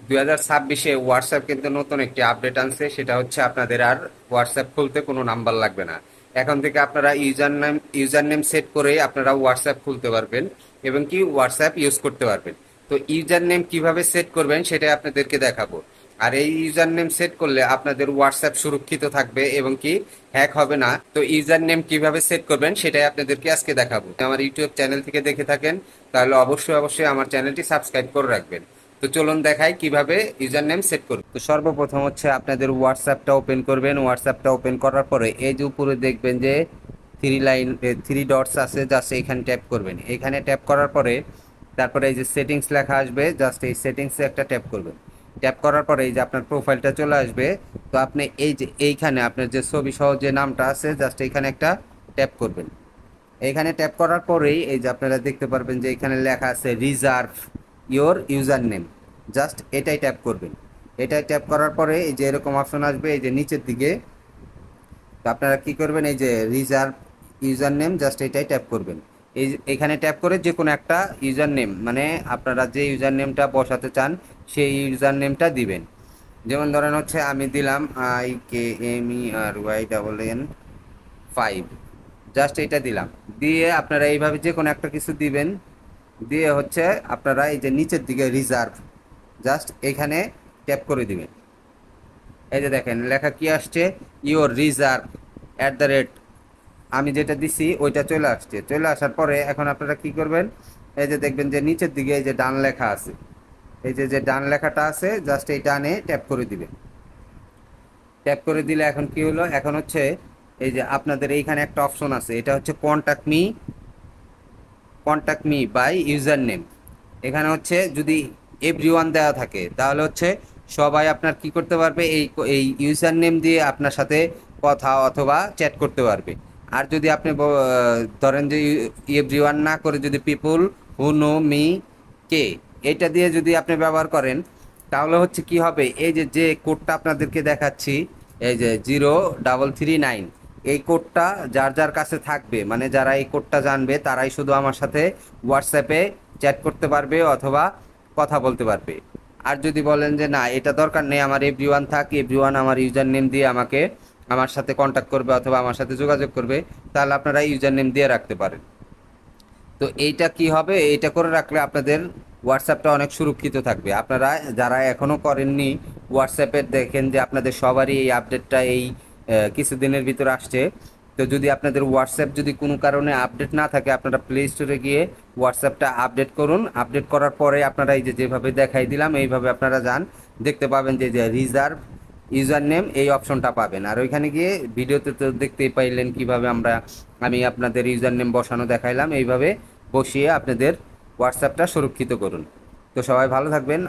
2026-এ WhatsApp কিন্তু নতুন একটি আপডেট আনছে, সেটা হচ্ছে আপনাদের আর হোয়াটসঅ্যাপ খুলতে কোনো নাম্বার লাগবে না। এখন থেকে আপনারা ইউজার নেম সেট করে আপনারা হোয়াটসঅ্যাপ খুলতে পারবেন এবং কি হোয়াটসঅ্যাপ ইউজ করতে পারবেন। তো ইউজার নেম কিভাবে সেট করবেন সেটাই আপনাদেরকে দেখাবো। আর এই ইউজার নেম সেট করলে আপনাদের হোয়াটসঅ্যাপ সুরক্ষিত থাকবে এবং কি হ্যাক হবে না। তো ইউজার নেম কিভাবে সেট করবেন সেটাই আপনাদেরকে আজকে দেখাবো। আমার ইউটিউব চ্যানেল থেকে দেখে থাকেন তাহলে অবশ্যই অবশ্যই আমার চ্যানেলটি সাবস্ক্রাইব করে রাখবেন। তো চলুন দেখাই কিভাবে ইউজার নেম সেট করবেন। তো সর্বপ্রথম হচ্ছে আপনাদের হোয়াটসঅ্যাপটা ওপেন করবেন। হোয়াটসঅ্যাপটা ওপেন করার পরে এই যে উপরে দেখবেন যে থ্রি ডটস আছে, জাস্ট এখানে ট্যাপ করবেন। এখানে ট্যাপ করার পরে তারপরে এই যে সেটিংস লেখা আসবে, জাস্ট এই সেটিংসে একটা ট্যাপ করবেন। ট্যাপ করার পরে এই যে আপনার প্রোফাইলটা চলে আসবে। তো আপনি এই যে এইখানে আপনার যে ছবি সহ যে নামটা আছে, জাস্ট এখানে একটা ট্যাপ করবেন। এখানে ট্যাপ করার পরেই এই যে আপনারা দেখতে পারবেন যে এখানে লেখা আছে reserve your user name, just এটাই ট্যাপ করবেন। এটাই ট্যাপ করার পরে এই যে এরকম অপশন আসবে এই যে নিচের দিকে। তো আপনারা কি করবেন, এই যে রিজার্ভ ইউজার নেম, জাস্ট এটাই ট্যাপ করবেন। এখানে ট্যাপ করে যে কোনো একটা ইউজার নেম, মানে আপনারা যে ইউজার নেমটা বসাতে চান সেই ইউজার নেমটা দিবেন। যেমন ধরেন হচ্ছে আমি দিলাম IKMERY5, জাস্ট এটা দিলাম। দিয়ে আপনারা এইভাবে যে কোনো একটা কিছু দিবেন। দিয়ে হচ্ছে আপনারা এই যে নিচের দিকে রিজার্ভ, জাস্ট এখানে ট্যাপ করে দিবেন। এই যে দেখেন লেখা কি আসছে, ইওর রিজার্ভ @ আমি যেটা দিছি ওইটা চলে আসছে। চলে আসার পরে এখন আপনারা কি করবেন, এই যে দেখবেন যে নিচের দিকে এই যে ডান লেখা আছে, এই যে যে ডান লেখাটা আছে, জাস্ট এই ডানে ট্যাপ করে দিবেন। ট্যাপ করে দিলে এখন কি হলো, এখন হচ্ছে এই যে আপনাদের এইখানে একটা অপশন আছে, এটা হচ্ছে contact me by user name. এখানে হচ্ছে যদি এভরিওয়ান দেওয়া থাকে তাহলে হচ্ছে সবাই আপনার কি করতে পারবে, এই এই ইউজার নেম দিয়ে আপনার সাথে কথা অথবা চ্যাট করতে পারবে। আর যদি আপনি ধরেন যে এভরিওয়ান না করে যদি পিপুল হু নো মি কে এটা দিয়ে যদি আপনি ব্যবহার করেন, তাহলে হচ্ছে কি হবে, এই যে যে কোডটা আপনাদেরকে দেখাচ্ছি, এই যে 0339, এই কোডটা যার যার কাছে থাকবে, মানে যারা এই কোডটা জানবে তারাই শুধু আমার সাথে হোয়াটসঅ্যাপে চ্যাট করতে পারবে অথবা কথা বলতে পারবে। আর যদি বলেন যে না এটা দরকার নেই, আমার এভরিওয়ান থাক, এভরিওয়ান আমার ইউজার নেম দিয়ে আমাকে আমার সাথে কন্ট্যাক্ট করবে অথবা আমার সাথে যোগাযোগ করবে, তাহলে আপনারা ইউজার নেম দিয়ে রাখতে পারেন। তো এইটা কি হবে, এইটা করে রাখলে আপনাদের হোয়াটসঅ্যাপটা অনেক সুরক্ষিত থাকবে। আপনারা যারা এখনও করেননি হোয়াটসঅ্যাপে, দেখেন যে আপনাদের সবারই এই আপডেটটা এই কিছুদিনের ভিতর আসছে। তো যদি আপনাদের হোয়াটসঅ্যাপ যদি কোনো কারণে আপডেট না থাকে, আপনারা প্লে স্টোরে গিয়ে হোয়াটসঅ্যাপটা আপডেট করুন। আপডেট করার পরে আপনারা এই যে যেভাবে দেখাই দিলাম এইভাবে আপনারা যান, দেখতে পাবেন যে রিজার্ভ ইউজার নেম এই অপশনটা পাবেন। আর ওইখানে গিয়ে ভিডিওতে তো দেখতেই পাইলেন কিভাবে আমি আপনাদের ইউজার নেম বসানো দেখাইলাম। এইভাবে বসিয়ে আপনাদের হোয়াটসঅ্যাপটা সুরক্ষিত করুন। তো সবাই ভালো থাকবেন।